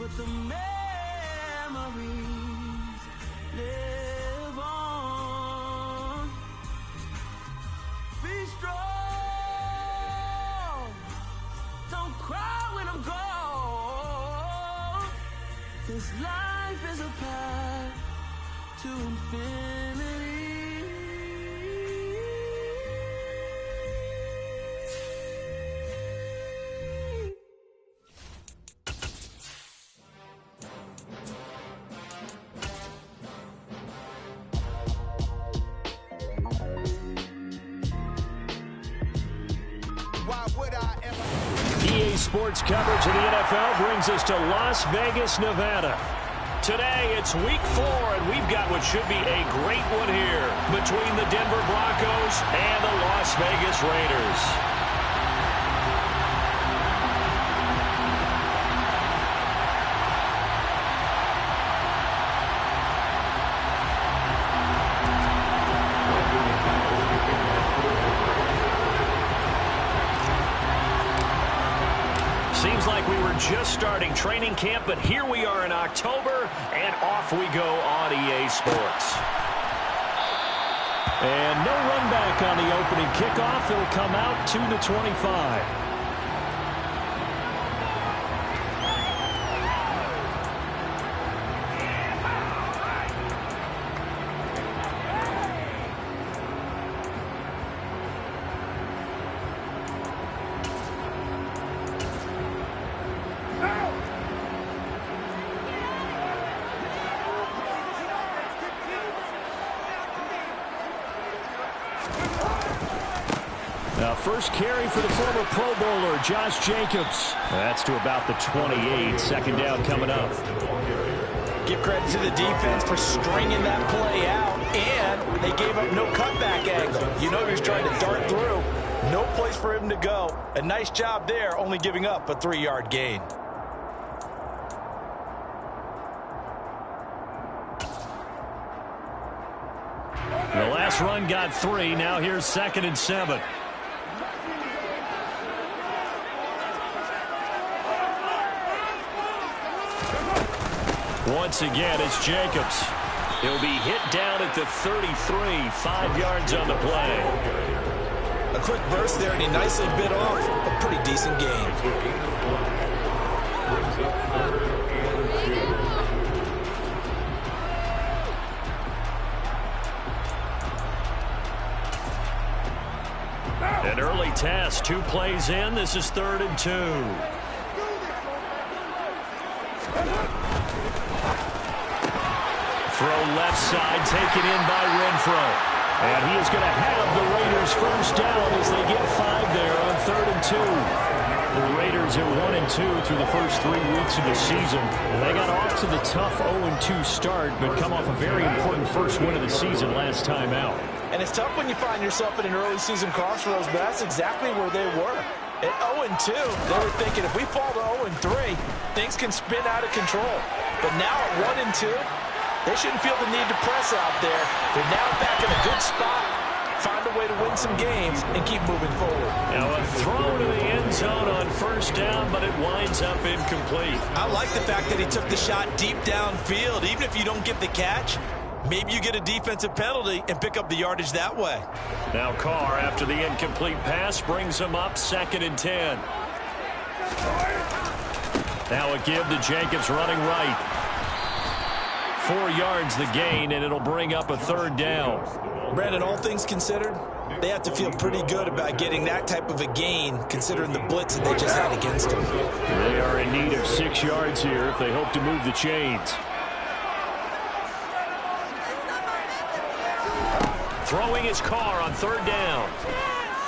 but the memories live on. Be strong, don't cry when I'm gone. This life is a path to infinity. EA Sports coverage of the NFL brings us to Las Vegas, Nevada. Today, it's week 4, and we've got what should be a great one here between the Denver Broncos and the Las Vegas Raiders. Seems like we were just starting training camp, but here we are in October, and off we go on EA Sports. And no run back on the opening kickoff. It'll come out to the 25. First carry for the former Pro Bowler, Josh Jacobs. That's to about the 28. Second down coming up. Give credit to the defense for stringing that play out, and they gave up no cutback angle. You know he was trying to dart through. No place for him to go. A nice job there, only giving up a 3-yard gain. The last run got 3. Now here's 2nd and 7. Once again, it's Jacobs. He'll be hit down at the 33, 5 yards on the play. A quick burst there, and he nicely bit off a pretty decent gain. An early test, 2 plays in. This is 3rd and 2. Throw left side, taken in by Renfro. And he is going to have the Raiders first down as they get 5 there on 3rd and 2. The Raiders are 1-2 through the first 3 weeks of the season. They got off to the tough 0-2 start, but come off a very important first win of the season last time out. And it's tough when you find yourself in an early season crossroads, but that's exactly where they were. At 0-2, they were thinking if we fall to 0-3, things can spin out of control. But now at 1-2, they shouldn't feel the need to press out there. They're now back in a good spot, find a way to win some games, and keep moving forward. Now a throw to the end zone on first down, but it winds up incomplete. I like the fact that he took the shot deep downfield. Even if you don't get the catch, maybe you get a defensive penalty and pick up the yardage that way. Now Carr, after the incomplete pass, brings him up 2nd and 10. Now a give to Jacobs running right. 4 yards the gain, and it'll bring up a 3rd down. Brandon, all things considered, they have to feel pretty good about getting that type of a gain, considering the blitz that they just had against them. They are in need of 6 yards here if they hope to move the chains. Throwing his car on 3rd down.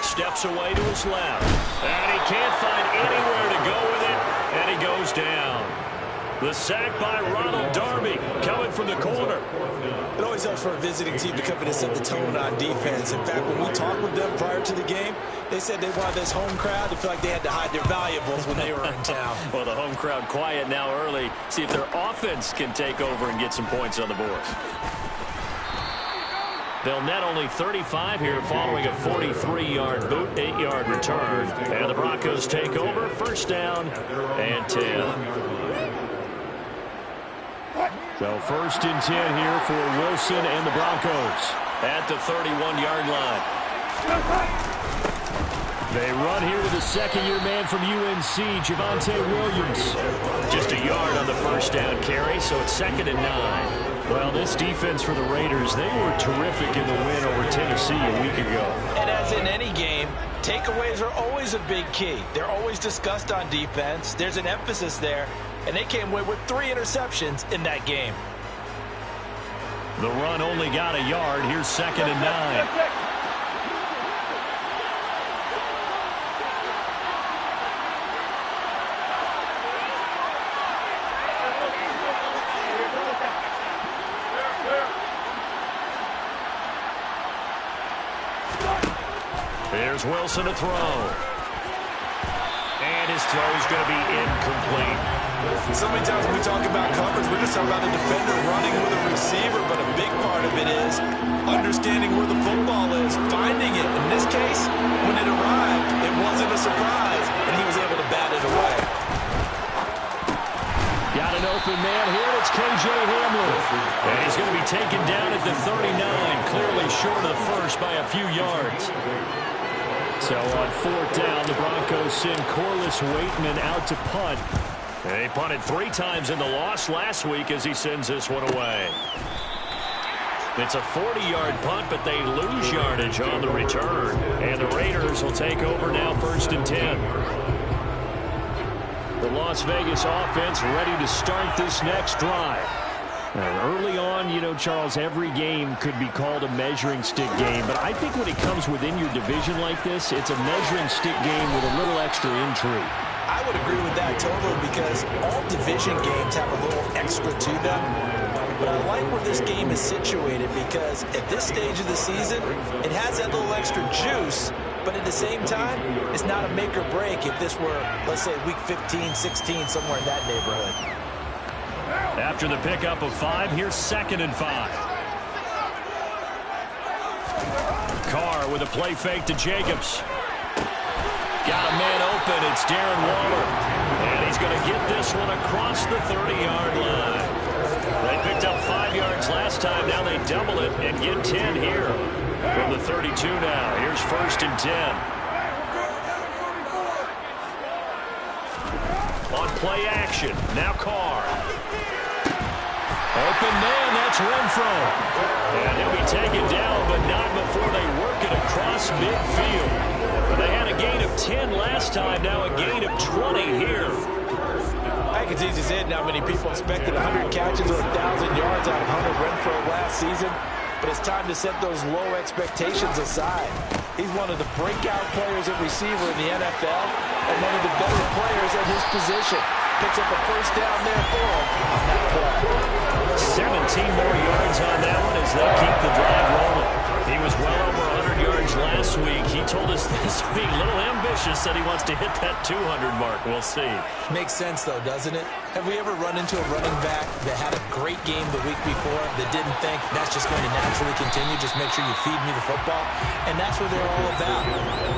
Steps away to his left. And he can't find anywhere to go with it, and he goes down. The sack by Ronald Darby coming from the corner. It always helps for a visiting team to come in and set the tone on defense. In fact, when we talked with them prior to the game, they said they wanted this home crowd to feel like they had to hide their valuables when they were in town. Well, the home crowd quiet now early. See if their offense can take over and get some points on the board. They'll net only 35 here following a 43-yard boot, 8-yard return. And the Broncos take over, first down and 10. So 1st and 10 here for Wilson and the Broncos at the 31-yard line. They run here with a second-year man from UNC, Javonte Williams. Just a yard on the first down carry, so it's 2nd and 9. Well, this defense for the Raiders, they were terrific in the win over Tennessee a week ago. And as in any game, takeaways are always a big key. They're always discussed on defense. There's an emphasis there, and they came away with 3 interceptions in that game. The run only got a yard. Here's 2nd and 9. There's Wilson to throw. And his throw is going to be incomplete. So many times when we talk about coverage, we're just talking about the defender running with a receiver, but a big part of it is understanding where the football is, finding it. In this case, when it arrived, it wasn't a surprise, and he was able to bat it away. Got an open man here. It's K.J. Hamler. And he's going to be taken down at the 39, clearly short of the first by a few yards. So on 4th down, the Broncos send Corliss Waitman out to punt. They punted 3 times in the loss last week as he sends this one away. It's a 40-yard punt, but they lose yardage on the return. And the Raiders will take over now 1st and 10. The Las Vegas offense ready to start this next drive. Early on, you know, Charles, every game could be called a measuring stick game. But I think when it comes within your division like this, it's a measuring stick game with a little extra intrigue. I would agree with that totally because all division games have a little extra to them. But I like where this game is situated because at this stage of the season, it has that little extra juice. But at the same time, it's not a make or break if this were, let's say, week 15, 16, somewhere in that neighborhood. After the pickup of 5, here's 2nd and 5. Carr with a play fake to Jacobs. Got a man open. It's Darren Waller. And he's going to get this one across the 30-yard line. They picked up 5 yards last time. Now they double it and get 10 here from the 32 now. Here's 1st and 10. On play action. Now Carr. Open man, that's Renfro. And he'll be taken down, but not before they work it across midfield. They had a gain of 10 last time, now a gain of 20 here. I think it's easy to say it now. Many people expected 100 catches or 1,000 yards out of Hunter Renfro last season. But it's time to set those low expectations aside. He's one of the breakout players at receiver in the NFL and one of the better players at his position. Picks up a first down there for him on that play. 17 more yards on that one as they keep the drive rolling. He was well over 100 yards last week. He told us this week, a little ambitious, said he wants to hit that 200 mark. We'll see. Makes sense, though, doesn't it? Have we ever run into a running back that had a great game the week before that didn't think that's just going to naturally continue? Just make sure you feed me the football. And that's what they're all about.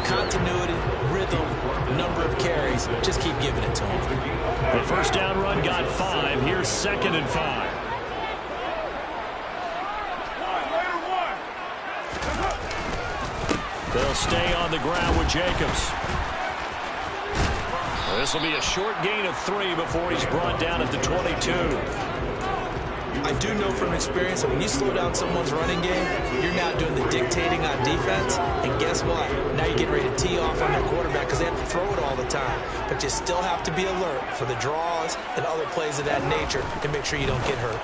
Continuity, rhythm, number of carries. Just keep giving it to him. The first down run got 5. Here's 2nd and 5. They'll stay on the ground with Jacobs. This will be a short gain of 3 before he's brought down at the 22. I do know from experience that when you slow down someone's running game, you're now doing the dictating on defense. And guess what? Now you're getting ready to tee off on their quarterback because they have to throw it all the time. But you still have to be alert for the draws and other plays of that nature and make sure you don't get hurt.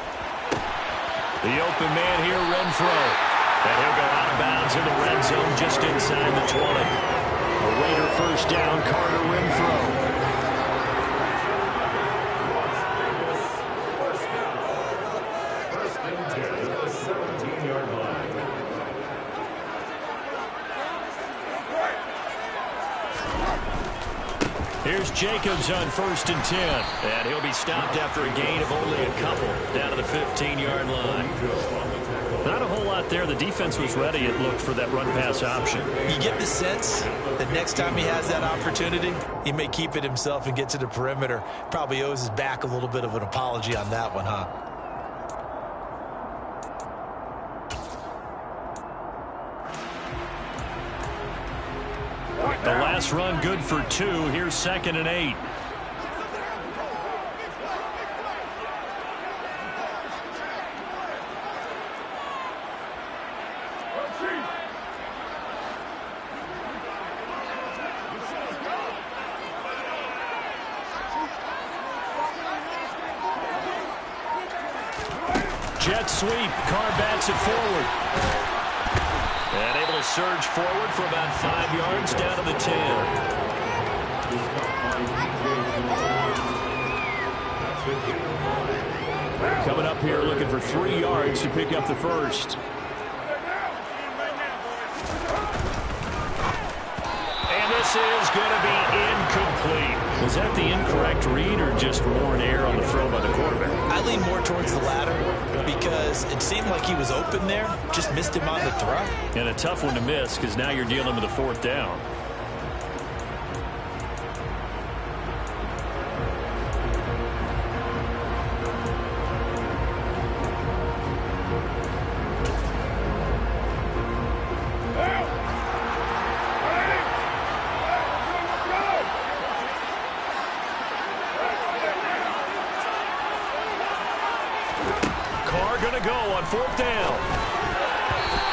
The open man here, Renfro. And he'll go out of bounds in the red zone just inside the 20. A Raider first down, Carter Renfro. Here's Jacobs on 1st and 10. And he'll be stopped after a gain of only a couple down to the 15-yard line. Not a whole lot there. The defense was ready, it looked, for that run-pass option. You get the sense that next time he has that opportunity, he may keep it himself and get to the perimeter. Probably owes his back a little bit of an apology on that one, huh? The last run good for 2. Here's 2nd and 8. Jet sweep. Carr bats it forward. And able to surge forward for about 5 yards down to the 10. Coming up here looking for 3 yards to pick up the first. And this is going to be incomplete. Was that the incorrect read or just more in air on the throw by the quarterback? I lean more towards the latter because it seemed like he was open there, just missed him on the throw. And a tough one to miss because now you're dealing with a 4th down. Going to go on 4th down.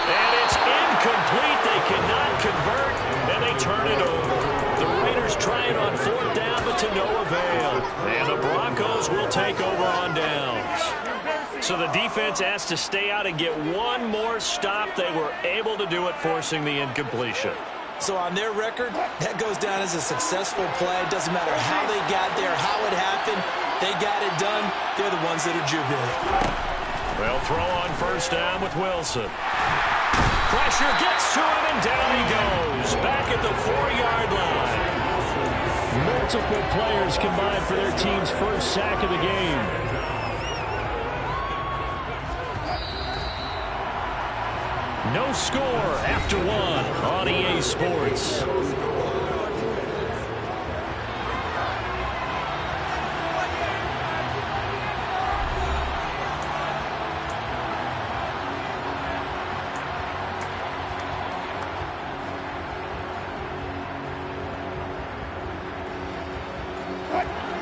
And it's incomplete. They cannot convert, and they turn it over. The Raiders try it on 4th down, but to no avail. And the Broncos will take over on downs. So the defense has to stay out and get one more stop. They were able to do it, forcing the incompletion. So on their record, that goes down as a successful play. It doesn't matter how they got there, how it happened. They got it done. They're the ones that are jubilant. They'll throw on 1st down with Wilson. Pressure gets to him, and down he goes. Back at the 4-yard line. Multiple players combined for their team's first sack of the game. No score after 1 on EA Sports.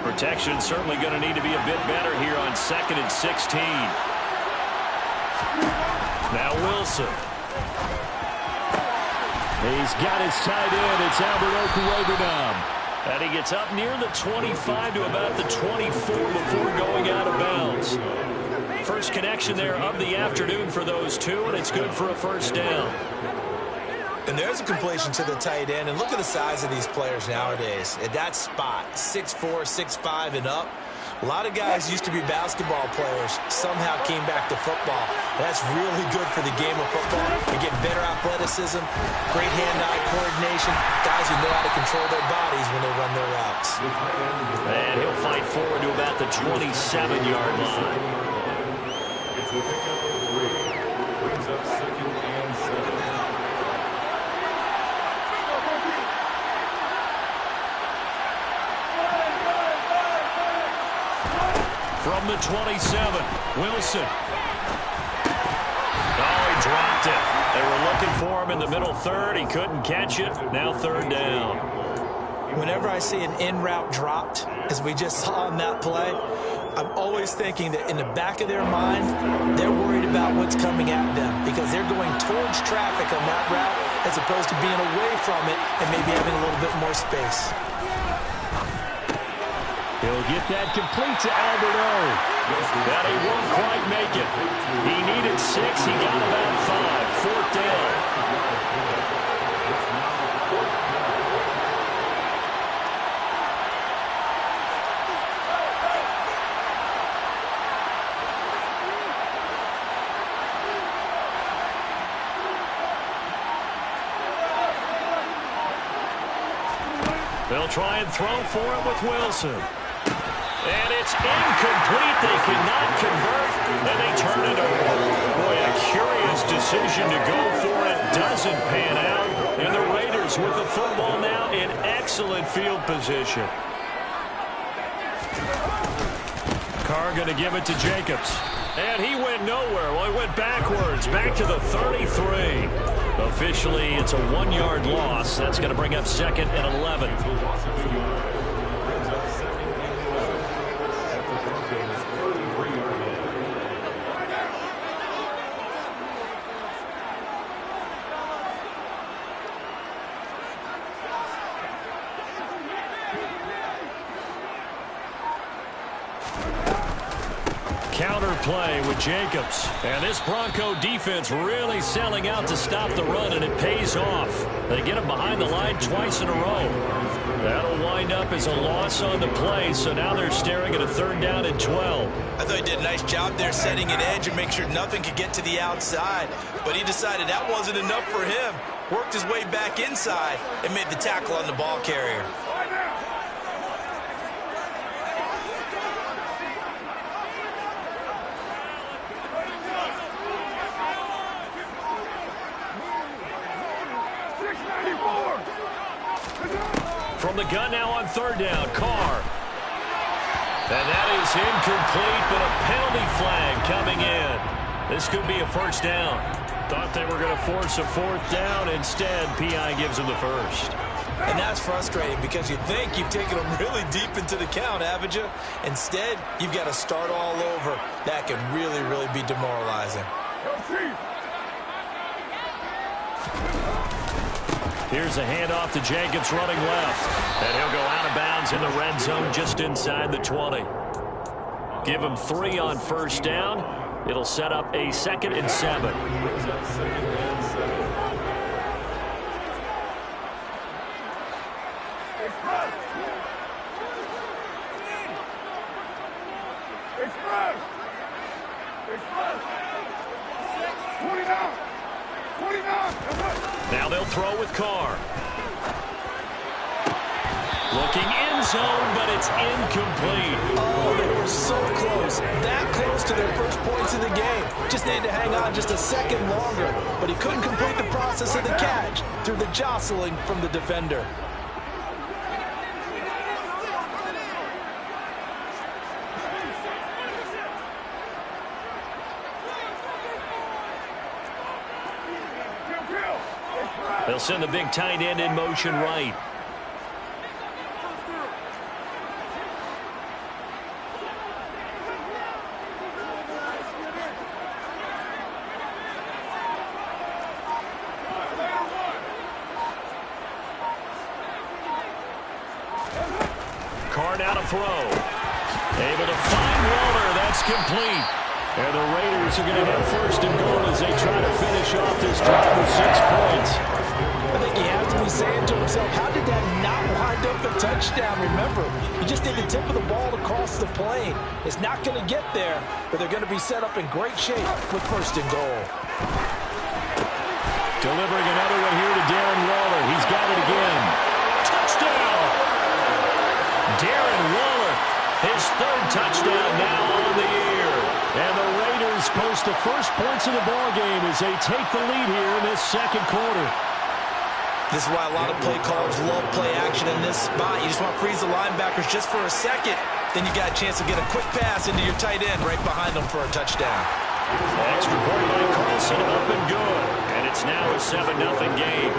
Protection certainly going to need to be a bit better here on 2nd and 16. Now Wilson. He's got his tight end. It's Albert Okurogunam. And he gets up near the 25 to about the 24 before going out of bounds. First connection there of the afternoon for those two, and it's good for a 1st down. And there's a completion to the tight end. And look at the size of these players nowadays. At that spot, 6'4", 6'5", and up. A lot of guys used to be basketball players, somehow came back to football. That's really good for the game of football. You get better athleticism, great hand-eye coordination, guys who know how to control their bodies when they run their routes. And he'll fight forward to about the 27-yard line. It's a pickup of 3. Brings up 2nd and 7. From the 27, Wilson. Oh, he dropped it. They were looking for him in the middle 3rd. He couldn't catch it. Now 3rd down. Whenever I see an in-route dropped, as we just saw on that play, I'm always thinking that in the back of their mind, they're worried about what's coming at them because they're going towards traffic on that route as opposed to being away from it and maybe having a little bit more space. He'll get that complete to Albert O. But he won't quite make it. He needed 6. He got about 5. 4th down. They'll try and throw for it with Wilson. And it's incomplete. They cannot convert, and they turn it over. Boy, a curious decision to go for it. Doesn't pan out. And the Raiders with the football now in excellent field position. Carr going to give it to Jacobs. And he went nowhere. Well, he went backwards, back to the 33. Officially, it's a 1-yard loss. That's going to bring up 2nd and 11. Loss of 2 yards. Brings up 2nd and 11 at the Broncos' 33-yard line. Counter play with Jacobs. And this Bronco defense really selling out to stop the run, and it pays off. They get him behind the line twice in a row. That'll wind up as a loss on the play, so now they're staring at a 3rd down and 12. I thought he did a nice job there setting an edge and make sure nothing could get to the outside. But he decided that wasn't enough for him. Worked his way back inside and made the tackle on the ball carrier. From the gun now on 3rd down, Carr. And that is incomplete, but a penalty flag coming in. This could be a 1st down. Thought they were going to force a 4th down. Instead, P.I. gives them the 1st. And that's frustrating because you think you've taken them really deep into the count, haven't you? Instead, you've got to start all over. That can really, really be demoralizing. Here's a handoff to Jacobs running left. And he'll go out of bounds in the red zone just inside the 20. Give him 3 on 1st down. It'll set up a 2nd and 7. Brings up 2nd and 7. Now they'll throw with Carr. Looking end zone, but it's incomplete. Oh, they were so close. That close to their first points in the game. Just needed to hang on just a second longer. But he couldn't complete the process of the catch through the jostling from the defender. They'll send the big tight end in motion right. Carr now to throw. Able to find Waller. That's complete. And the Raiders are going to have 1st and goal as they try to finish off this drive with 6 points. I think he has to be saying to himself, how did that not wind up a touchdown? Remember, you just need the tip of the ball to cross the plane. It's not going to get there, but they're going to be set up in great shape with 1st and goal. Delivering another one here to Darren Waller. He's got it again. Touchdown! Darren Waller, his 3rd touchdown now on the year. And the Raiders post the first points of the ballgame as they take the lead here in this 2nd quarter. This is why a lot of play callers love play action in this spot. You just want to freeze the linebackers just for a second. Then you got a chance to get a quick pass into your tight end right behind them for a touchdown. Extra point by Carlson, up and good. And it's now a 7-0 game.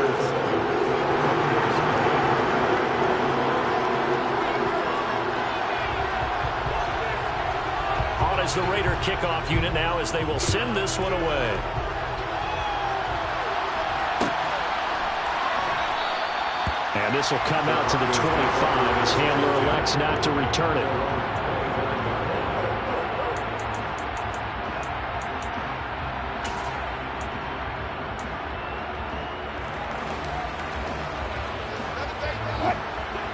On as the Raider kickoff unit now as they will send this one away. And this will come out to the 25 as Hamler elects not to return it.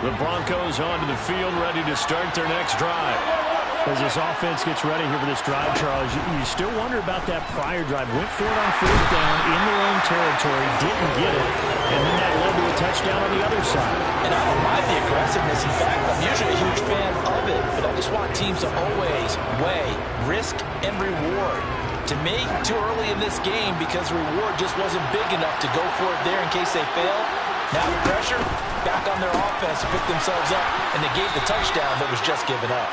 The Broncos onto the field, ready to start their next drive. As this offense gets ready here for this drive, Charles, you still wonder about that prior drive. Went for it on 4th down in their own territory, didn't get it, and then that led to a touchdown on the other side. And I don't mind the aggressiveness. In fact, I'm usually a huge fan of it, but I just want teams to always weigh risk and reward. To me, too early in this game because the reward just wasn't big enough to go for it there in case they fail. Now the pressure back on their offense to pick themselves up, and they gave the touchdown that was just given up.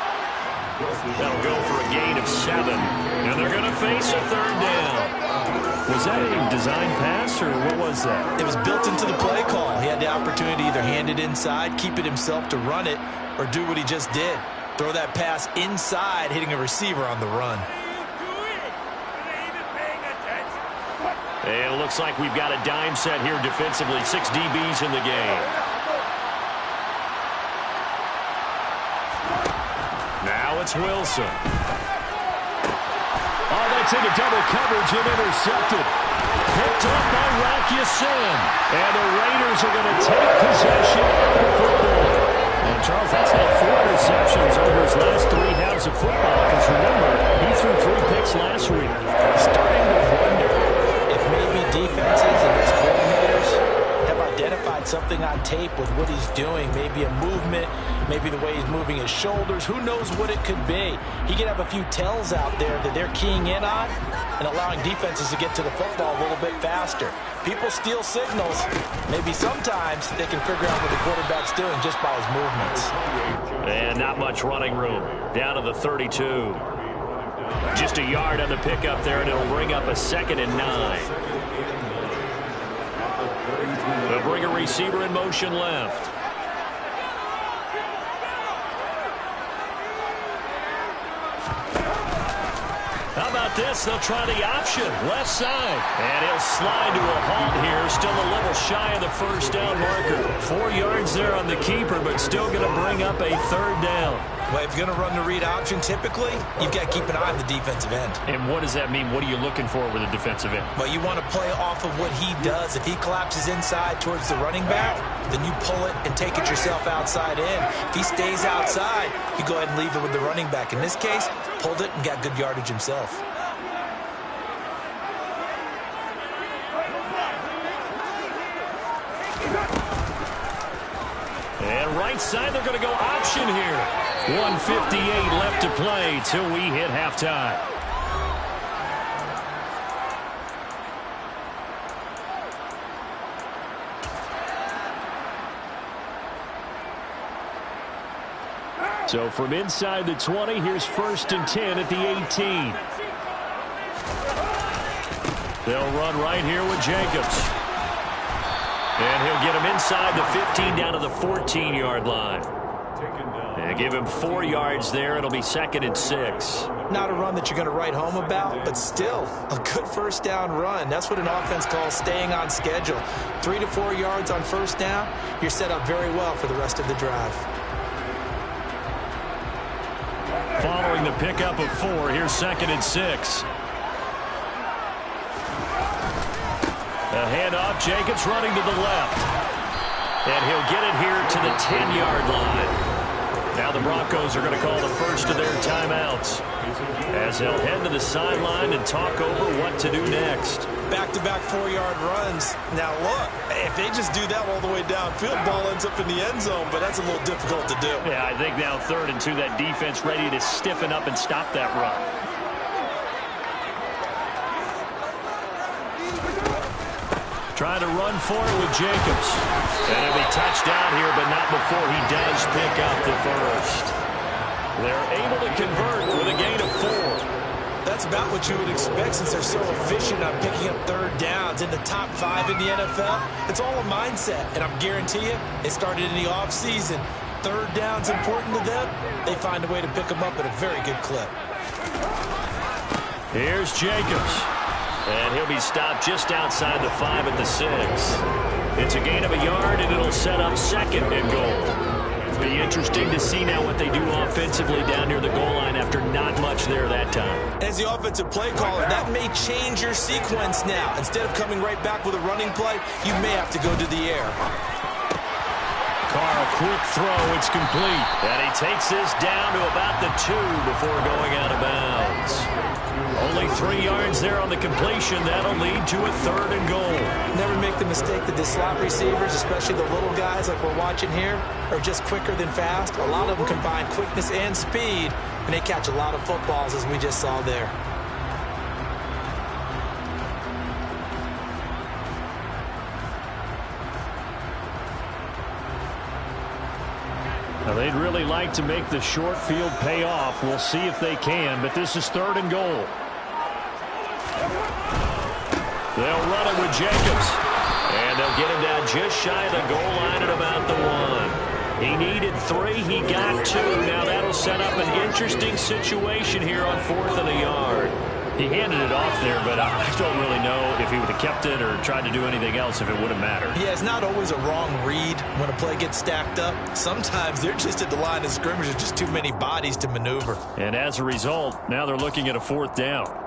That'll go for a gain of 7. And they're going to face a 3rd down. Was that a design pass, or what was that? It was built into the play call. He had the opportunity to either hand it inside, keep it himself to run it, or do what he just did. Throw that pass inside, hitting a receiver on the run. And it looks like we've got a dime set here defensively. 6 DBs in the game. Now it's Wilson. Oh, that's into double coverage and intercepted. Picked up by Rakiasin. And the Raiders are going to take possession of the football. And Charles, that's had 4 interceptions over his last 3 halves of football. Because remember, he threw 3 picks last week. Starting to wonder if maybe defenses and his coordinators have identified something on tape with what he's doing. Maybe a movement, maybe the way he's moving his shoulders. Who knows what it could be? He could have a few tells out there that they're keying in on and allowing defenses to get to the football a little bit faster. People steal signals. Maybe sometimes they can figure out what the quarterback's doing just by his movements. And not much running room. Down to the 32. Just a yard on the pickup there, and it'll bring up a 2nd and 9. They'll bring a receiver in motion left. How about this? They'll try the option. Left side. And he'll slide to a halt here. Still a little shy of the 1st down marker. 4 yards there on the keeper, but still going to bring up a 3rd down. Well, if you're going to run the read option, typically, you've got to keep an eye on the defensive end. And what does that mean? What are you looking for with a defensive end? Well, you want to play off of what he does. If he collapses inside towards the running back, then you pull it and take it yourself outside in. If he stays outside, you go ahead and leave it with the running back. In this case, pulled it and got good yardage himself. And right side, they're going to go option here. 1:58 left to play till we hit halftime. So from inside the 20, here's 1st and 10 at the 18. They'll run right here with Jacobs. And he'll get him inside the 15 down to the 14-yard line. And give him 4 yards there. It'll be 2nd and 6. Not a run that you're going to write home about, but still a good 1st down run. That's what an offense calls staying on schedule. 3 to 4 yards on 1st down, you're set up very well for the rest of the drive. Following the pickup of 4, here's 2nd and 6. A handoff, Jacobs running to the left. And he'll get it here to the 10-yard line. Now the Broncos are going to call the first of their timeouts as they'll head to the sideline and talk over what to do next. Back-to-back 4-yard runs. Now look, if they just do that all the way downfield, ball ends up in the end zone, but that's a little difficult to do. Yeah, I think now 3rd and 2, that defense ready to stiffen up and stop that run. Trying to run for it with Jacobs. And it'll be touchdown here, but not before he does pick up the 1st. They're able to convert with a gain of 4. That's about what you would expect since they're so efficient on picking up 3rd downs in the top 5 in the NFL. It's all a mindset, and I guarantee you, it started in the offseason. 3rd down's important to them. They find a way to pick them up at a very good clip. Here's Jacobs. And he'll be stopped just outside the 5 at the 6. It's a gain of a yard, and it'll set up 2nd and goal. Be interesting to see now what they do offensively down near the goal line after not much there that time. As the offensive play caller, that may change your sequence now. Instead of coming right back with a running play, you may have to go to the air. Carr, quick throw, it's complete. And he takes this down to about the 2 before going out of bounds. Only 3 yards there on the completion. That'll lead to a 3rd and goal. Never make the mistake that the slot receivers, especially the little guys like we're watching here, are just quicker than fast. A lot of them combine quickness and speed, and they catch a lot of footballs, as we just saw there. Now, they'd really like to make the short field pay off. We'll see if they can, but this is 3rd and goal. They'll run it with Jacobs. And they'll get him down just shy of the goal line at about the 1. He needed 3. He got 2. Now that'll set up an interesting situation here on 4th and a yard. He handed it off there, but I don't really know if he would have kept it or tried to do anything else if it would have mattered. Yeah, it's not always a wrong read when a play gets stacked up. Sometimes they're just at the line of scrimmage with just too many bodies to maneuver. And as a result, now they're looking at a 4th down.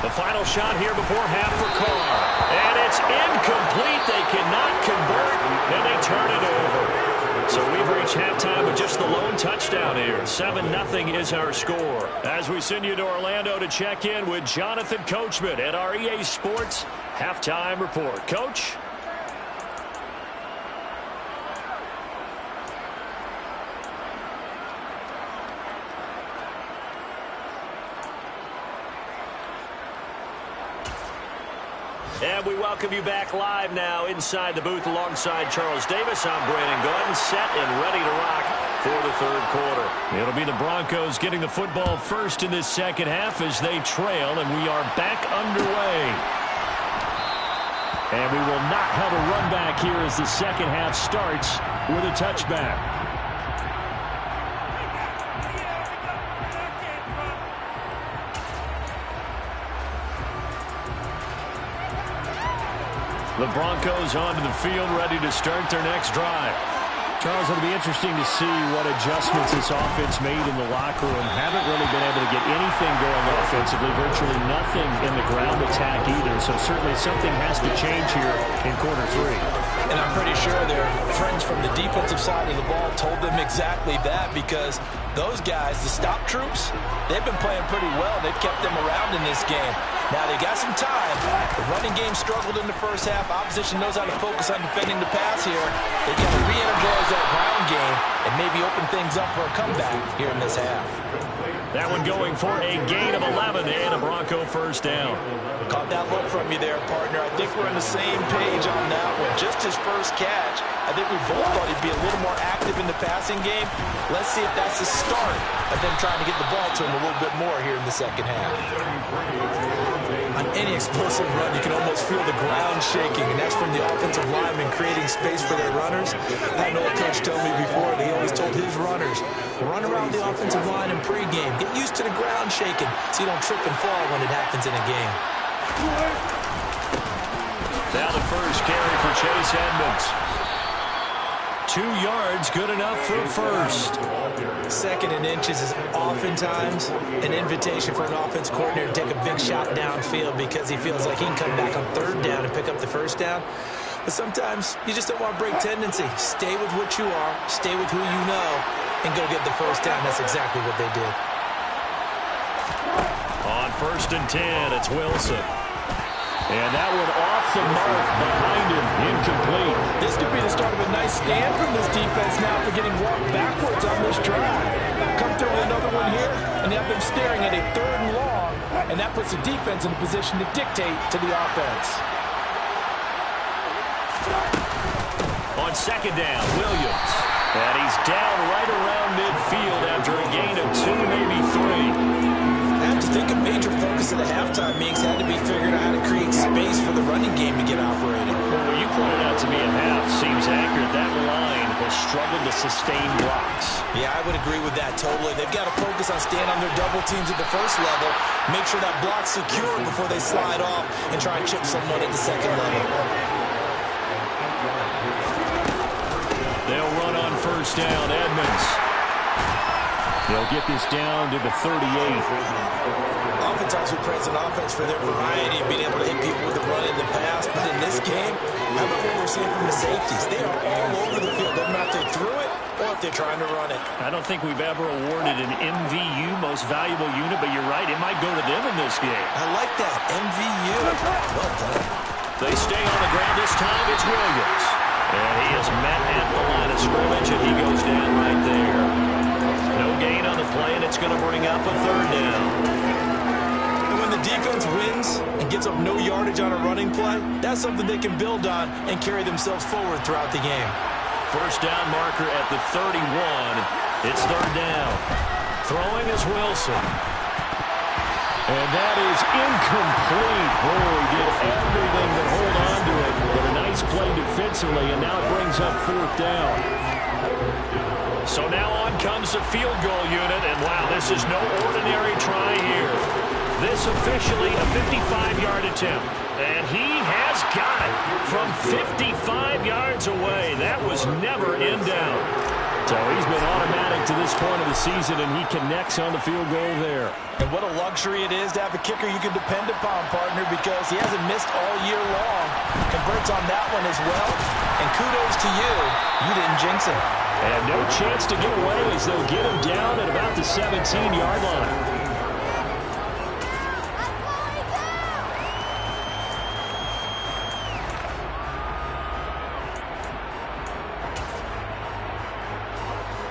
The final shot here before half for Carr. And it's incomplete. They cannot convert, and they turn it over. So we've reached halftime with just the lone touchdown here. 7-0 is our score. As we send you to Orlando to check in with Jonathan Coachman at our EA Sports Halftime Report. Coach? And we welcome you back live now inside the booth alongside Charles Davis. I'm Brandon Gordon, set and ready to rock for the 3rd quarter. It'll be the Broncos getting the football first in this second half as they trail, and we are back underway. And we will not have a run back here as the second half starts with a touchback. The Broncos onto the field, ready to start their next drive. Charles, it'll be interesting to see what adjustments this offense made in the locker room. Haven't really been able to get anything going offensively, virtually nothing in the ground attack either. So certainly something has to change here in quarter 3. And I'm pretty sure their friends from the defensive side of the ball told them exactly that, because those guys, the stop troops, they've been playing pretty well. They've kept them around in this game. Now they got some time. The running game struggled in the first half. Opposition knows how to focus on defending the pass here. They got to re-energize that ground game and maybe open things up for a comeback here in this half. That one going for a gain of 11 and a Bronco first down. Caught that look from you there, partner. I think we're on the same page on that one. Just his first catch. I think we both thought he'd be a little more active in the passing game. Let's see if that's the start of them trying to get the ball to him a little bit more here in the second half. On any explosive run, you can almost feel the ground shaking, and that's from the offensive linemen creating space for their runners. I had an old coach tell me before, and he always told his runners, run around the offensive line in pregame. Get used to the ground shaking so you don't trip and fall when it happens in a game. Now the first carry for Chase Edmonds. 2 yards, good enough for a first. 2nd and inches is oftentimes an invitation for an offense coordinator to take a big shot downfield because he feels like he can come back on 3rd down and pick up the first down. But sometimes you just don't want to break tendency. Stay with what you are, stay with who you know, and go get the first down. That's exactly what they did. On 1st and 10, it's Wilson. And that one off the mark behind him, incomplete. This could be the start of a nice stand from this defense now for getting walked backwards on this drive. Come through with another one here, and they have them staring at a 3rd and long, and that puts the defense in a position to dictate to the offense. On 2nd down, Williams. And he's down right around midfield after a gain of 2, maybe 3. I think a major focus of the halftime meetings had to be figuring out how to create space for the running game to get operating. Well, what you pointed out to me at half seems accurate. That line has struggled to sustain blocks. Yeah, I would agree with that totally. They've got to focus on staying on their double teams at the first level, make sure that block's secure before they slide off and try and chip someone at the 2nd level. They'll run on 1st down, Edmonds. They'll get this down to the 38. Oftentimes we praise an offense for their variety of being able to hit people with the run in the pass, but in this game, how about what we're seeing from the safeties? They are all over the field, no matter if they threw it or if they're trying to run it. I don't think we've ever awarded an MVU, most valuable unit, but you're right, it might go to them in this game. I like that, MVU. Well done. They stay on the ground this time. It's Williams. And he is met at the line of scrimmage, and he goes down right there. No gain on the play, and it's going to bring up a third down. And when the defense wins and gives up no yardage on a running play, that's something they can build on and carry themselves forward throughout the game. First down marker at the 31. It's third down. Throwing is Wilson. And that is incomplete. Oh, he did everything but hold on to it. But a nice play defensively, and now it brings up fourth down. So now on comes the field goal unit, and wow, this is no ordinary try here. This officially a 55-yard attempt. And he has got it from 55 yards away. That was never in doubt. So he's been automatic to this point of the season, and he connects on the field goal there. And what a luxury it is to have a kicker you can depend upon, partner, because he hasn't missed all year long. Converts on that one as well. And kudos to you. You didn't jinx him. And no chance to get away as they'll get him down at about the 17-yard line.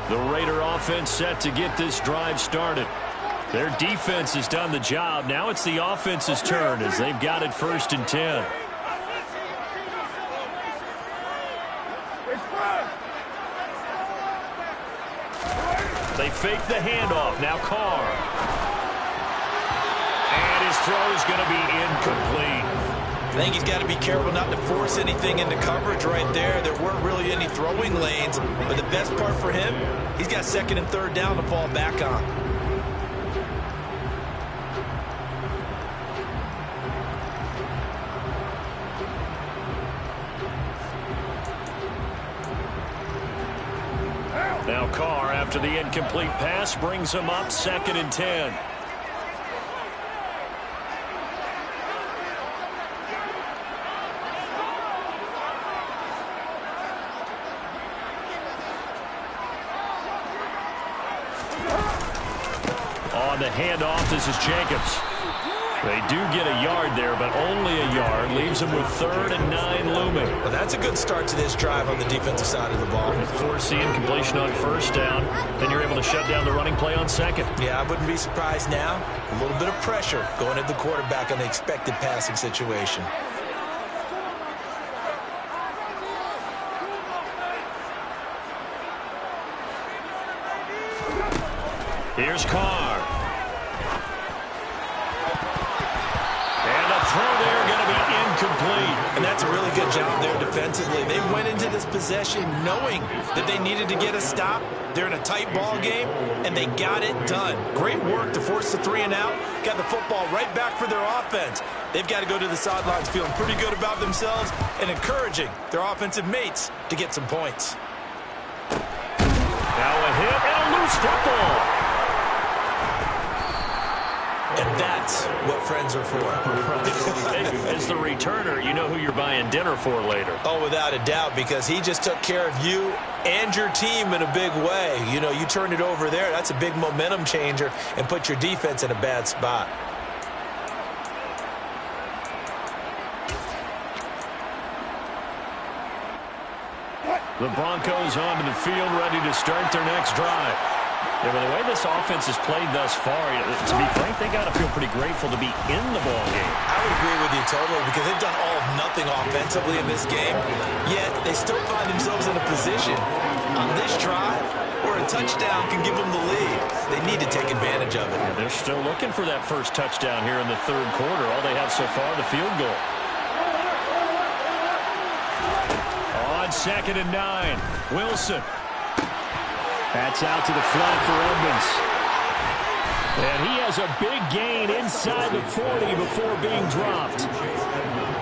The Raider offense set to get this drive started. Their defense has done the job. Now it's the offense's turn as they've got it 1st and 10. They fake the handoff. Now Carr. And his throw is going to be incomplete. I think he's got to be careful not to force anything into coverage right there. There weren't really any throwing lanes, but the best part for him, he's got 2nd and 3rd down to fall back on. Now Carr, after the incomplete pass, brings him up 2nd and 10. On the handoff, this is Jacobs. They do get a yard there, but only a yard. Leaves them with 3rd and 9 looming. Well, that's a good start to this drive on the defensive side of the ball. Force the incompletion on 1st down. Then you're able to shut down the running play on 2nd. Yeah, I wouldn't be surprised now. A little bit of pressure going at the quarterback on the expected passing situation. Here's Carr. And a throw there going to be incomplete. And that's a really good job there defensively. They went into this possession knowing that they needed to get a stop. They're in a tight ball game, and they got it done. Great work to force the 3 and out. Got the football right back for their offense. They've got to go to the sidelines feeling pretty good about themselves and encouraging their offensive mates to get some points. Now a hit and a loose football. And that's what friends are for. As the returner, you know who you're buying dinner for later. Oh, without a doubt, because he just took care of you and your team in a big way. You know, you turned it over there. That's a big momentum changer and put your defense in a bad spot. The Broncos onto the field, ready to start their next drive. Yeah, but the way this offense has played thus far, to be frank, they got to feel pretty grateful to be in the ball game. I would agree with you totally because they've done all of nothing offensively in this game, yet they still find themselves in a position on this drive where a touchdown can give them the lead. They need to take advantage of it. Yeah, they're still looking for that first touchdown here in the 3rd quarter. All they have so far, the field goal. On 2nd and 9, Wilson. That's out to the flat for Edmonds. And he has a big gain inside the 40 before being dropped.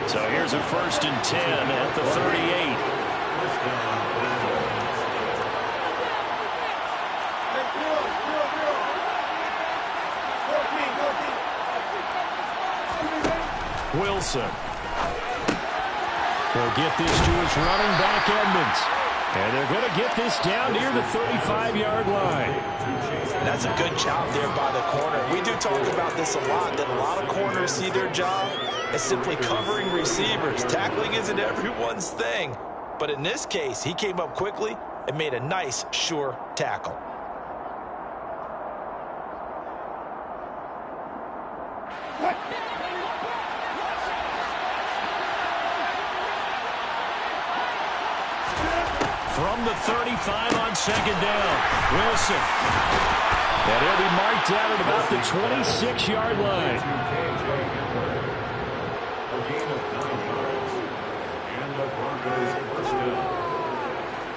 So here's a 1st and 10 at the 38. Wilson will get this to his running back, Edmonds. And they're going to get this down near the 35-yard line. That's a good job there by the corner. We do talk about this a lot, that a lot of corners see their job as simply covering receivers. Tackling isn't everyone's thing. But in this case, he came up quickly and made a nice, sure tackle. From the 35 on second down, Wilson. And he'll be marked down at about the 26-yard line.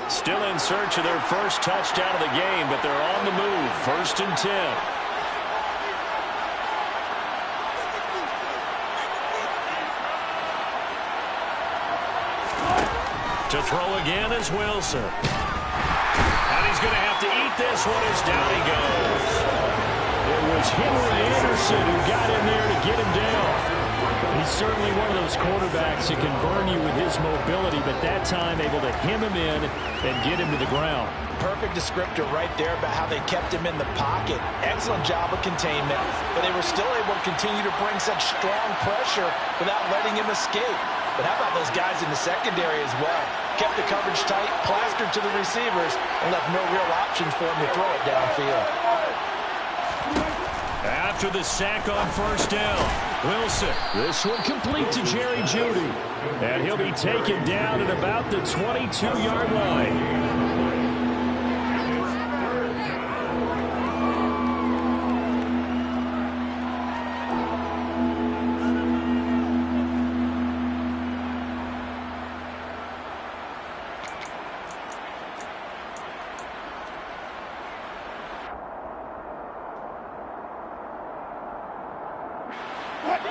Still in search of their first touchdown of the game, but they're on the move. 1st and 10. To throw again is Wilson. And he's going to have to eat this one as down he goes. It was Henry Anderson who got in there to get him down. He's certainly one of those quarterbacks that can burn you with his mobility, but that time able to hem him in and get him to the ground. Perfect descriptor right there about how they kept him in the pocket. Excellent job of containment, but they were still able to continue to bring such strong pressure without letting him escape. But how about those guys in the secondary as well? Kept the coverage tight, plastered to the receivers, and left no real options for him to throw it downfield. After the sack on 1st down, Wilson. This one complete to Jerry Jeudy. And he'll be taken down at about the 22-yard line.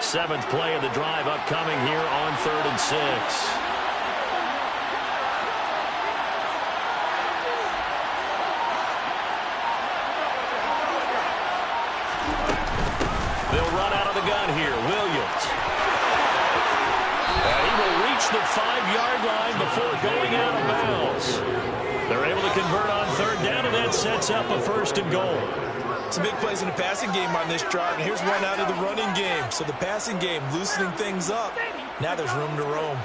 Seventh play of the drive upcoming here on 3rd and 6. They'll run out of the gun here. Williams. And he will reach the 5-yard line before going out of bounds. They're able to convert on 3rd down, and that sets up a 1st and goal. Some big plays in the passing game on this drive, and here's one out of the running game. So the passing game loosening things up. Now there's room to roam.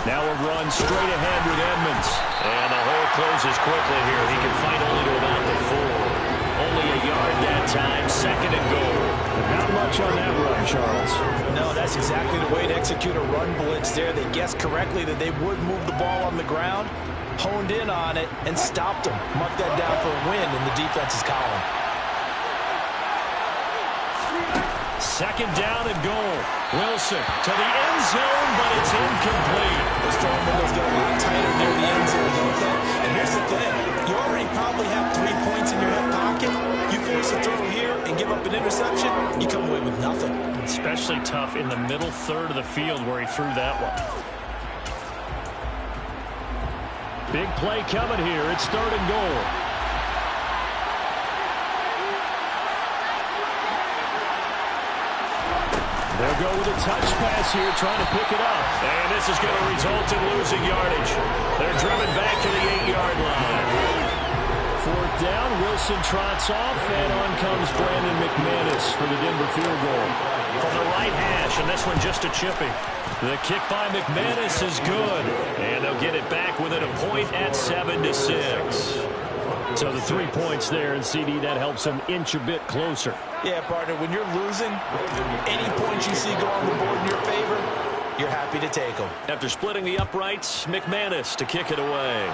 Now a run straight ahead with Edmonds. And the hole closes quickly here. He can fight only to about the 4. Only a yard that time, 2nd and goal. Not much on that run, Charles. No, that's exactly the way to execute a run blitz there. They guessed correctly that they would move the ball on the ground, honed in on it, and stopped them. Mark that down for a win in the defense's column. 2nd down and goal. Wilson to the end zone, but it's incomplete. Those throwing windows get a lot tighter near the end zone, don't they? And here's the thing. You already probably have 3 points in your hip pocket. You force a throw here and give up an interception, you come away with nothing. Especially tough in the middle third of the field where he threw that one. Big play coming here. It's 3rd and goal. They'll go with a touch pass here, trying to pick it up. And this is going to result in losing yardage. They're driven back to the 8-yard line. 4th down, Wilson trots off, and on comes Brandon McManus for the Denver field goal. From the right hash, and this one just a chippy. The kick by McManus is good, and they'll get it back within a point at 7-6. So the 3 points there, and CD, that helps them inch a bit closer. Yeah, partner, when you're losing, any points you see go on the board in your favor, you're happy to take them. After splitting the uprights, McManus to kick it away.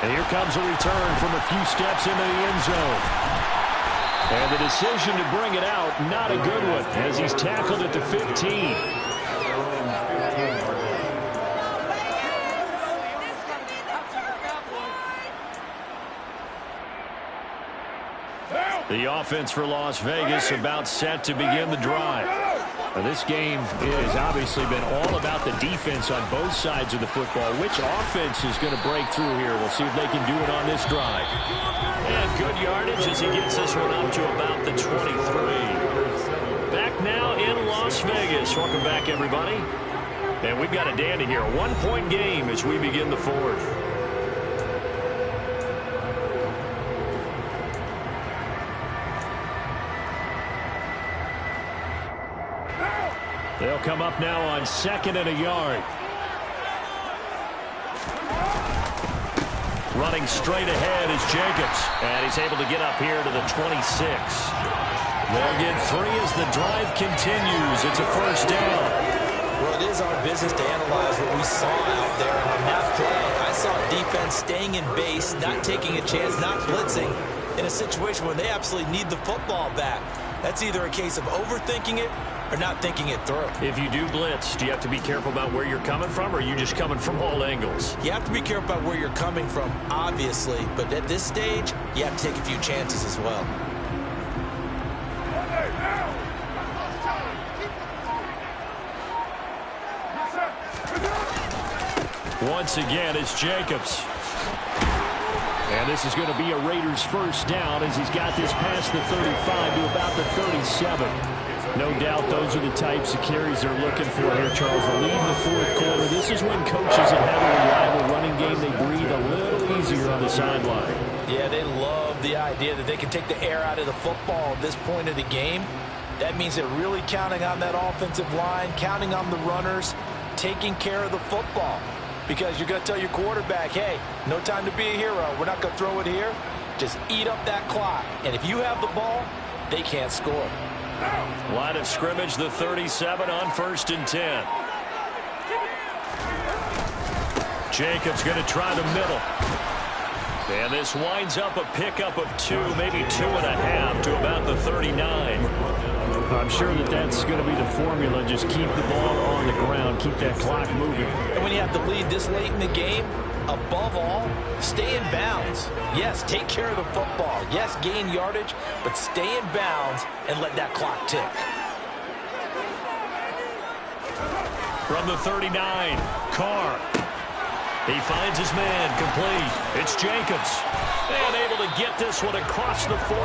And here comes a return from a few steps into the end zone. And the decision to bring it out, not a good one, as he's tackled at the 15. The offense for Las Vegas about set to begin the drive. Now, this game has obviously been all about the defense on both sides of the football. Which offense is going to break through here? We'll see if they can do it on this drive. And good yardage as he gets this one up to about the 23. back now in Las Vegas. Welcome back, everybody. And we've got a dandy here. A one-point game as we begin the fourth. They'll come up now on 2nd and a yard. Running straight ahead is Jacobs. And he's able to get up here to the 26. They'll get 3 as the drive continues. It's a first down. Well, it is our business to analyze what we saw out there. And on that play, I saw defense staying in base, not taking a chance, not blitzing in a situation where they absolutely need the football back. That's either a case of overthinking it or not thinking it through. If you do blitz, do you have to be careful about where you're coming from, or are you just coming from all angles? You have to be careful about where you're coming from, obviously. But at this stage, you have to take a few chances as well. Once again, it's Jacobs. And this is going to be a Raiders first down as he's got this past the 35 to about the 37. No doubt those are the types of carries they're looking for here, Charles. The lead in the fourth quarter. This is when coaches that have a reliable running game, they breathe a little easier on the sideline. Yeah, they love the idea that they can take the air out of the football at this point of the game. That means they're really counting on that offensive line, counting on the runners, taking care of the football. Because you're going to tell your quarterback, hey, no time to be a hero. We're not going to throw it here. Just eat up that clock. And if you have the ball, they can't score. Line of scrimmage, the 37 on 1st and 10. Jacobs going to try the middle. And this winds up a pickup of 2, maybe 2.5 to about the 39. I'm sure that's going to be the formula. Just keep the ball on the ground. Keep that clock moving. And when you have the lead this late in the game, above all, stay in bounds. Yes, take care of the football. Yes, gain yardage, but stay in bounds and let that clock tick. From the 39, Carr. He finds his man, complete. It's Jacobs. And able to get this one across the 45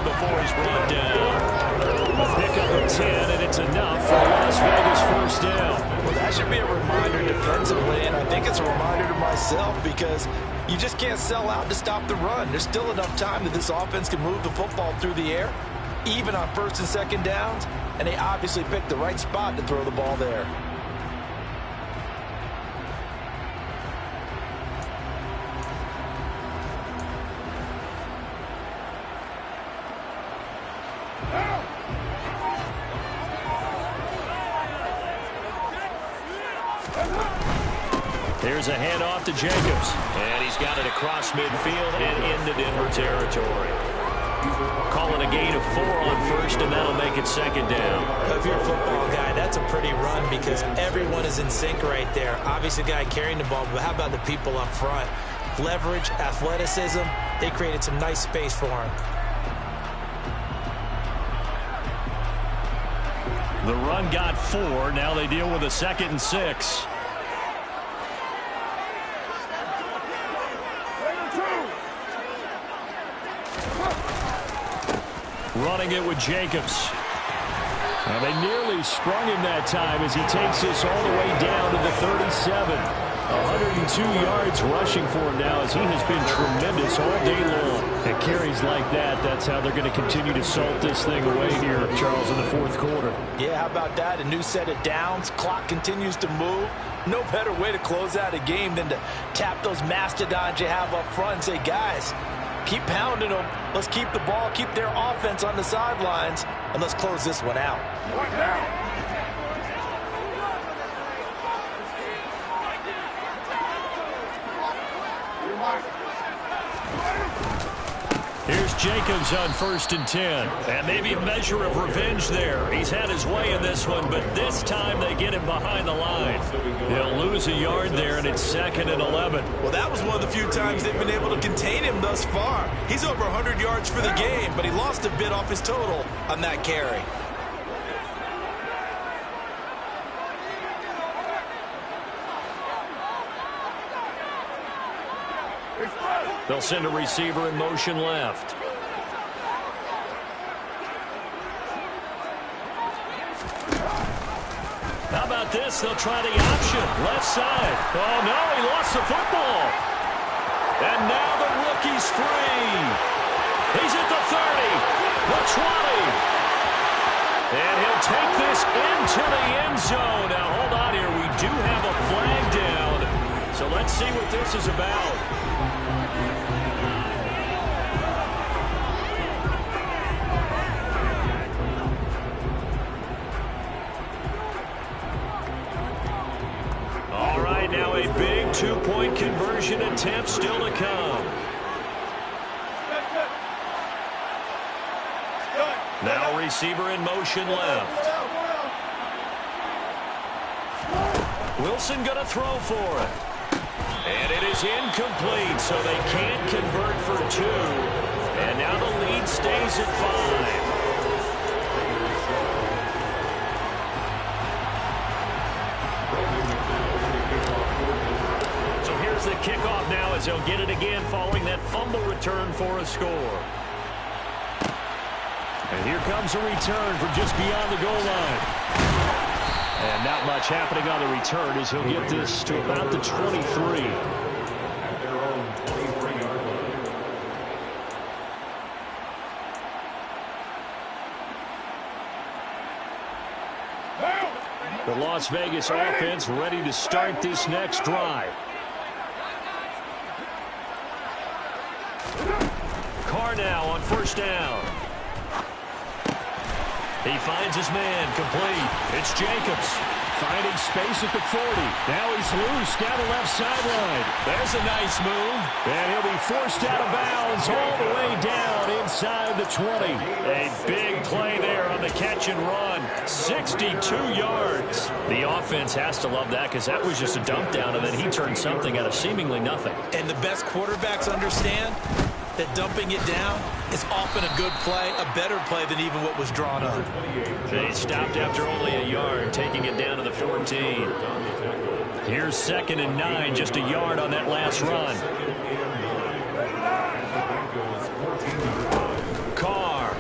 before he's brought down. A pickup of 10, and it's enough for Las Vegas first down. Well, that should be a reminder defensively, and I think it's a reminder to myself because you just can't sell out to stop the run. There's still enough time that this offense can move the football through the air, even on 1st and 2nd downs, and they obviously picked the right spot to throw the ball there. Here's a handoff to Jacobs. And he's got it across midfield and into Denver territory. Calling a gain of 4 on 1st, and that'll make it 2nd down. If you're a football guy, that's a pretty run because everyone is in sync right there. Obviously, the guy carrying the ball, but how about the people up front? Leverage, athleticism, they created some nice space for him. The run got 4. Now they deal with a 2nd and 6. Running it with Jacobs. And they nearly sprung him that time as he takes this all the way down to the 37. 102 yards rushing for him now as he has been tremendous all day long. And carries like that, that's how they're going to continue to salt this thing away here, Charles, in the fourth quarter. Yeah, how about that? A new set of downs. Clock continues to move. No better way to close out a game than to tap those mastodons you have up front and say, guys, keep pounding them. Let's keep the ball, keep their offense on the sidelines, and let's close this one out. Here's Jacobs on 1st and 10. And maybe a measure of revenge there. He's had his way in this one, but this time they get him behind the line. They'll lose a yard there, and it's 2nd and 11. Well, that was one of the few times they've been able to contain him thus far. He's over 100 yards for the game, but he lost a bit off his total on that carry. They'll send a receiver in motion left. How about this? They'll try the option. Left side. Oh, no, he lost the football. And now the rookie's free. He's at the 30, the 20. And he'll take this into the end zone. Now, hold on here. We do have a flag down. So let's see what this is about. Now a big two-point conversion attempt still to come. Now receiver in motion left. Wilson going to throw for it. And it is incomplete, so they can't convert for two. And now the lead stays at 5. The kickoff now as they'll get it again following that fumble return for a score. And here comes a return from just beyond the goal line. And not much happening on the return as he'll get this to about the 23. The Las Vegas offense ready to start this next drive. Carr now on first down. He finds his man, complete. It's Jacobs finding space at the 40. Now he's loose down the left sideline. There's a nice move. And he'll be forced out of bounds all the way down inside the 20. A big play there on the catch and run. 62 yards. The offense has to love that because that was just a dump down, and then he turned something out of seemingly nothing. And the best quarterbacks understand that dumping it down is often a good play, a better play than even what was drawn up. They stopped after only a yard, taking it down to the 14. Here's 2nd and 9, just a yard on that last run. Carr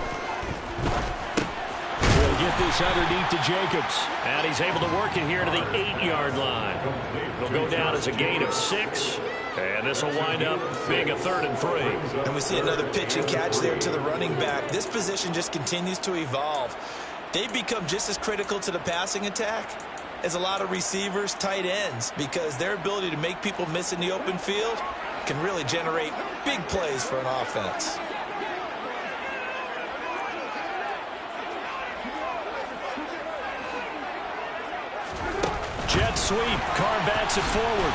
will get this underneath to Jacobs. And he's able to work it here to the 8-yard line. It'll go down as a gain of 6. And this will wind up being a 3rd and 3. And we see another pitch and catch there to the running back. This position just continues to evolve. They've become just as critical to the passing attack as a lot of receivers, tight ends, because their ability to make people miss in the open field can really generate big plays for an offense. Jet sweep. Carr backs it forward.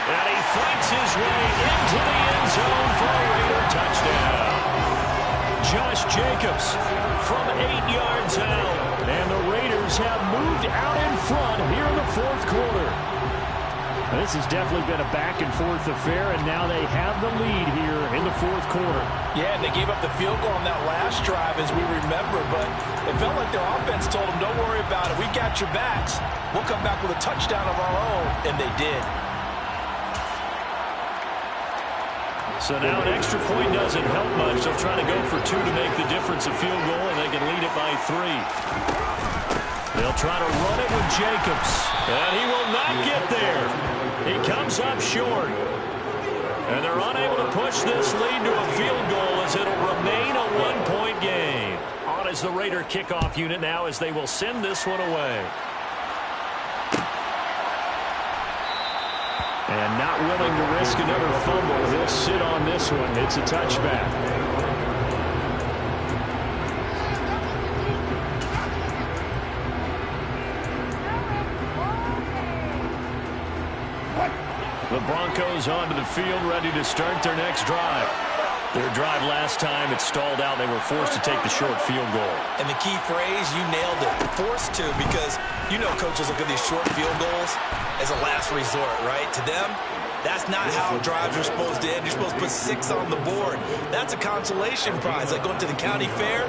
And he fights his way into the end zone for a Raider touchdown. Josh Jacobs from 8 yards out. And the Raiders have moved out in front here in the 4th quarter. This has definitely been a back-and-forth affair, and now they have the lead here in the 4th quarter. Yeah, and they gave up the field goal on that last drive, as we remember, but it felt like their offense told them, don't worry about it. We got your backs. We'll come back with a touchdown of our own, and they did. So now an extra point doesn't help much. They'll try to go for 2 to make the difference a field goal, and they can lead it by 3. They'll try to run it with Jacobs, and he will not get there. He comes up short. And they're unable to push this lead to a field goal as it'll remain a 1-point game. On is the Raider kickoff unit now as they will send this one away. And not willing to risk another fumble. He'll sit on this one. It's a touchback. The Broncos onto the field, ready to start their next drive. Their drive last time, it stalled out. They were forced to take the short field goal. And the key phrase, you nailed it, forced to, because you know coaches look at these short field goals as a last resort, right? To them, that's not how drives are supposed to end. You're supposed to put 6 on the board. That's a consolation prize, like going to the county fair.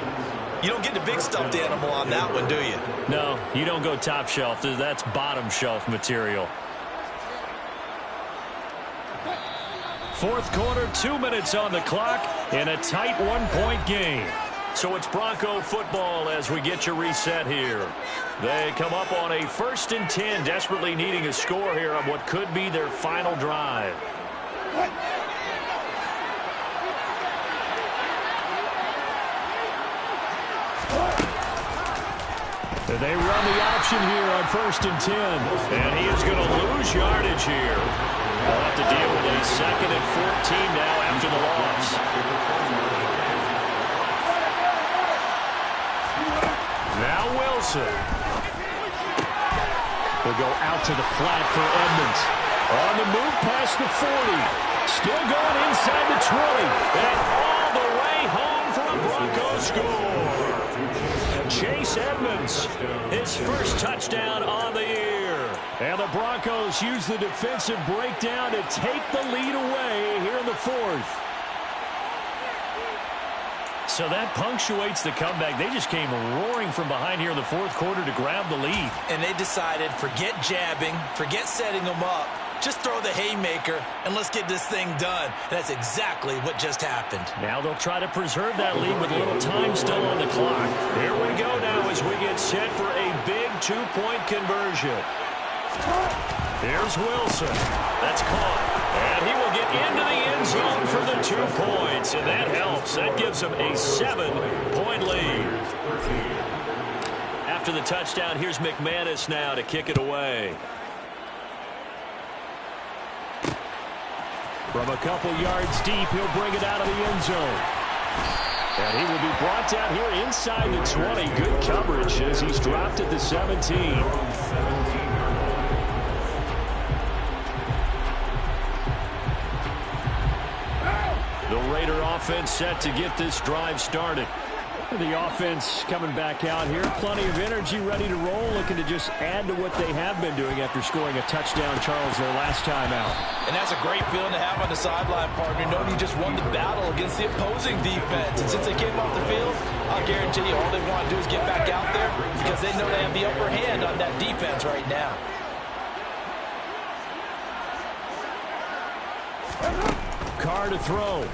You don't get the big stuffed animal on that one, do you? No, you don't go top shelf. That's bottom shelf material. 4th quarter, 2 minutes on the clock in a tight 1-point game. So it's Bronco football as we get you reset here. They come up on a 1st and 10, desperately needing a score here on what could be their final drive. They run the option here on 1st and 10. And he is going to lose yardage here. They'll have to deal with a 2nd and 14 now after the loss. Now Wilson. He'll go out to the flat for Edmonds. On the move past the 40. Still going inside the 20. And all the way home for a Broncos score. Chase Edmonds, his first touchdown on the year. And the Broncos use the defensive breakdown to take the lead away here in the 4th. So that punctuates the comeback. They just came roaring from behind here in the 4th quarter to grab the lead. And they decided, forget jabbing, forget setting them up. Just throw the haymaker, and let's get this thing done. That's exactly what just happened. Now they'll try to preserve that lead with a little time still on the clock. Here we go now as we get set for a big 2-point conversion. Here's Wilson. That's caught. And he will get into the end zone for the 2 points. And that helps. That gives them a 7-point lead. After the touchdown, here's McManus now to kick it away. From a couple yards deep, he'll bring it out of the end zone. And he will be brought down here inside the 20. Good coverage as he's dropped at the 17. The Raider offense set to get this drive started. The offense coming back out here. Plenty of energy, ready to roll, looking to just add to what they have been doing after scoring a touchdown, Charles, their last time out. And that's a great feeling to have on the sideline, partner, knowing you just won the battle against the opposing defense. And since they came off the field, I'll guarantee you all they want to do is get back out there because they know they have the upper hand on that defense right now. Carr to throw.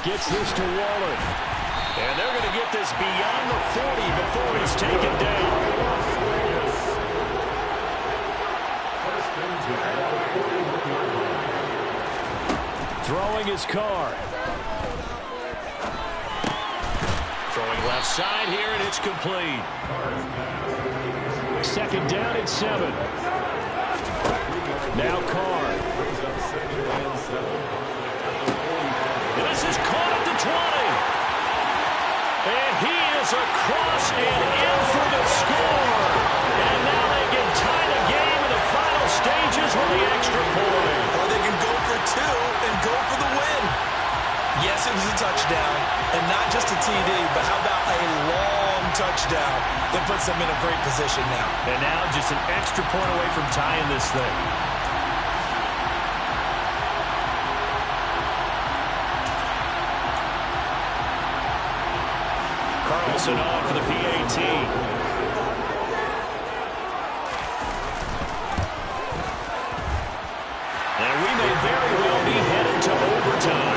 Gets this to Waller. And they're going to get this beyond the 40 before he's taken down. Throwing his Carr. Throwing left side here, and it's complete. 2nd down and 7. Now Carr. This is caught at the 20. And he is across and in for the score. And now they can tie the game in the final stages with the extra point. Or they can go for 2 and go for the win. Yes, it was a touchdown, and not just a TD, but how about a long touchdown that puts them in a great position now. And now just an extra point away from tying this thing. Carlson on for the PAT. And we may very well be headed to overtime.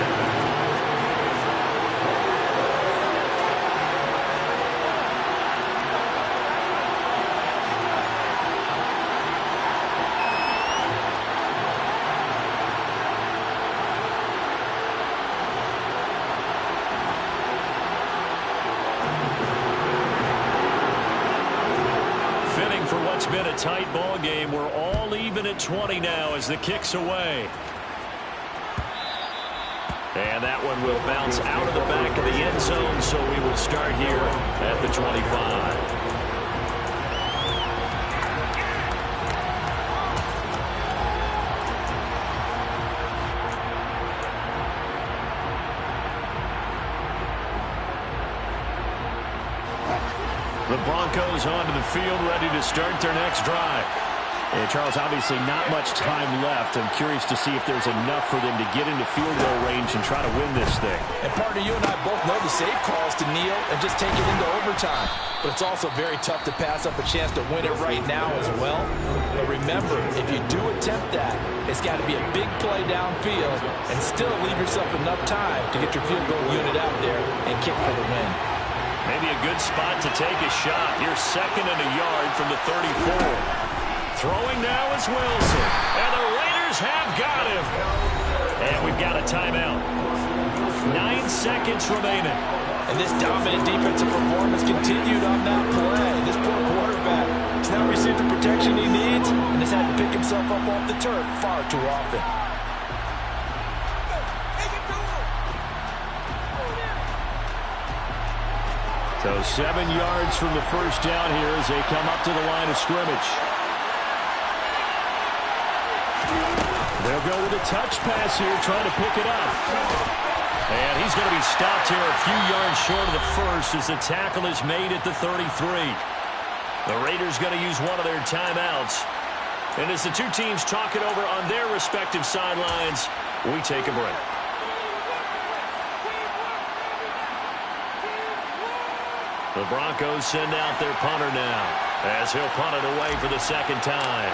It's been a tight ball game. We're all even at 20 now as the kick's away. And that one will bounce out of the back of the end zone, so we will start here at the 25. The Broncos onto the field, ready to start their next drive. And Charles, obviously not much time left. I'm curious to see if there's enough for them to get into field goal range and try to win this thing. And partner, you and I both know the save calls to kneel and just take it into overtime. But it's also very tough to pass up a chance to win it right now as well. But remember, if you do attempt that, it's got to be a big play downfield and still leave yourself enough time to get your field goal unit out there and kick for the win. Maybe a good spot to take a shot. Here's 2nd and a yard from the 34. Throwing now is Wilson. And the Raiders have got him. And we've got a timeout. 9 seconds remaining. And this dominant defensive performance continued on that play. This poor quarterback has now received the protection he needs and has had to pick himself up off the turf far too often. So 7 yards from the first down here as they come up to the line of scrimmage. They'll go with a touch pass here, trying to pick it up. And he's going to be stopped here a few yards short of the first as the tackle is made at the 33. The Raiders going to use one of their timeouts. And as the two teams talk it over on their respective sidelines, we take a break. The Broncos send out their punter now as he'll punt it away for the second time.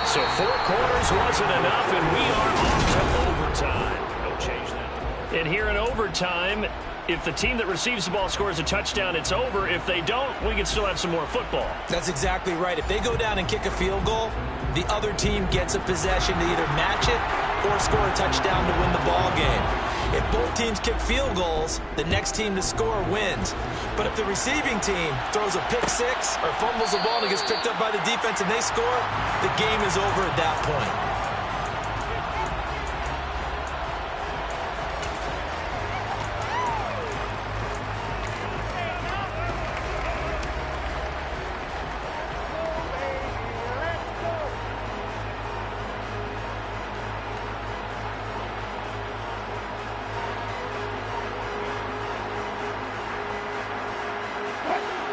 So 4 quarters wasn't enough, and we are off to overtime. No change that. And here in overtime, if the team that receives the ball scores a touchdown, it's over. If they don't, we can still have some more football. That's exactly right. If they go down and kick a field goal, the other team gets a possession to either match it or score a touchdown to win the ball game. If both teams kick field goals, the next team to score wins. But if the receiving team throws a pick six or fumbles the ball and it gets picked up by the defense and they score, the game is over at that point.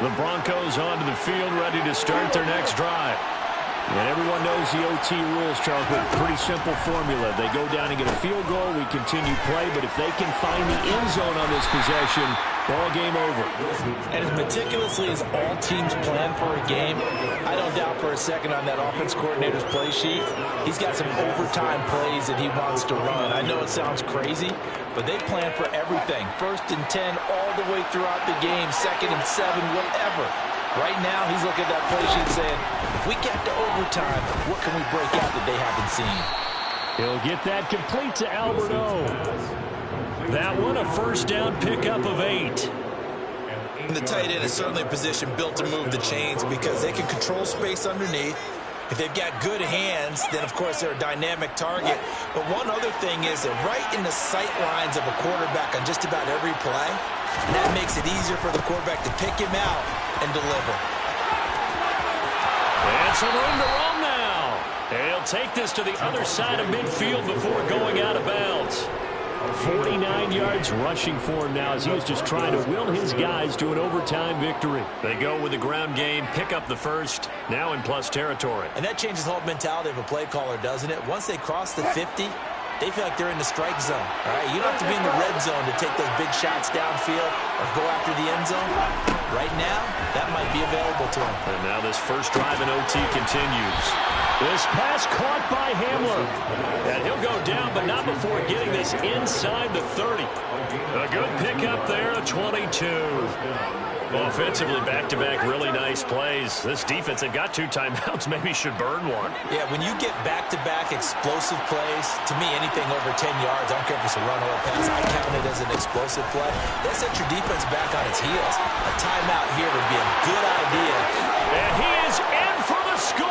The Broncos onto the field, ready to start their next drive. And everyone knows the OT rules, Charles, but pretty simple formula. They go down and get a field goal, we continue play, but if they can find the end zone on this possession, ball game over. And as meticulously as all teams plan for a game, I don't doubt for a second on that offense coordinator's play sheet, he's got some overtime plays that he wants to run. I know it sounds crazy, but they plan for everything. 1st and 10 all the way throughout the game, 2nd and 7, whatever. Right now, he's looking at that play sheet saying, if we get to overtime, what can we break out that they haven't seen? He'll get that complete to Albert O. That one, a first down pickup of 8. And the tight end is certainly a position built to move the chains because they can control space underneath. If they've got good hands, then, of course, they're a dynamic target. But one other thing is they're right in the sight lines of a quarterback on just about every play. And that makes it easier for the quarterback to pick him out and deliver. And some room to run now. And he'll take this to the other side of midfield before going out of bounds. 49 yards rushing for him now as he was just trying to will his guys to an overtime victory. They go with the ground game, pick up the first, now in plus territory. And that changes the whole mentality of a play caller, doesn't it? Once they cross the 50, they feel like they're in the strike zone. All right, you don't have to be in the red zone to take those big shots downfield or go after the end zone. Right now, that might be available to them. And now this first drive in OT continues. This pass caught by Hamler. And he'll go down, but not before getting this inside the 30. A good pickup there, a 22. Offensively, back-to-back really nice plays. This defense had got 2 timeouts, maybe should burn one. Yeah, when you get back-to-back explosive plays, to me, anything over 10 yards, I don't care if it's a run or a pass, I count it as an explosive play. That sets your defense back on its heels. A timeout here would be a good idea. And he is in for the score.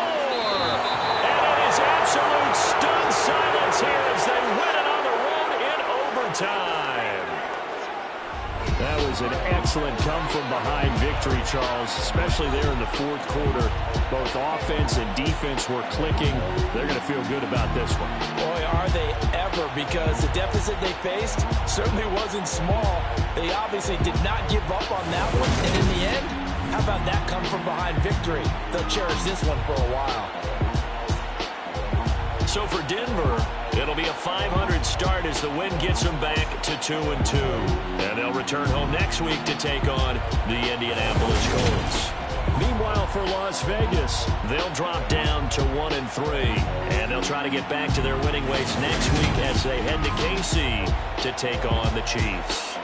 And it is absolute stunned silence here as they win it on the road in overtime. That That was an excellent come-from-behind victory, Charles, especially there in the fourth quarter. Both offense and defense were clicking. They're going to feel good about this one. Boy, are they ever, because the deficit they faced certainly wasn't small. They obviously did not give up on that one, and in the end, how about that come-from-behind victory? They'll cherish this one for a while. So for Denver, it'll be a 500 start as the win gets them back to 2-2. And they'll return home next week to take on the Indianapolis Colts. Meanwhile, for Las Vegas, they'll drop down to 1-3. And they'll try to get back to their winning ways next week as they head to KC to take on the Chiefs.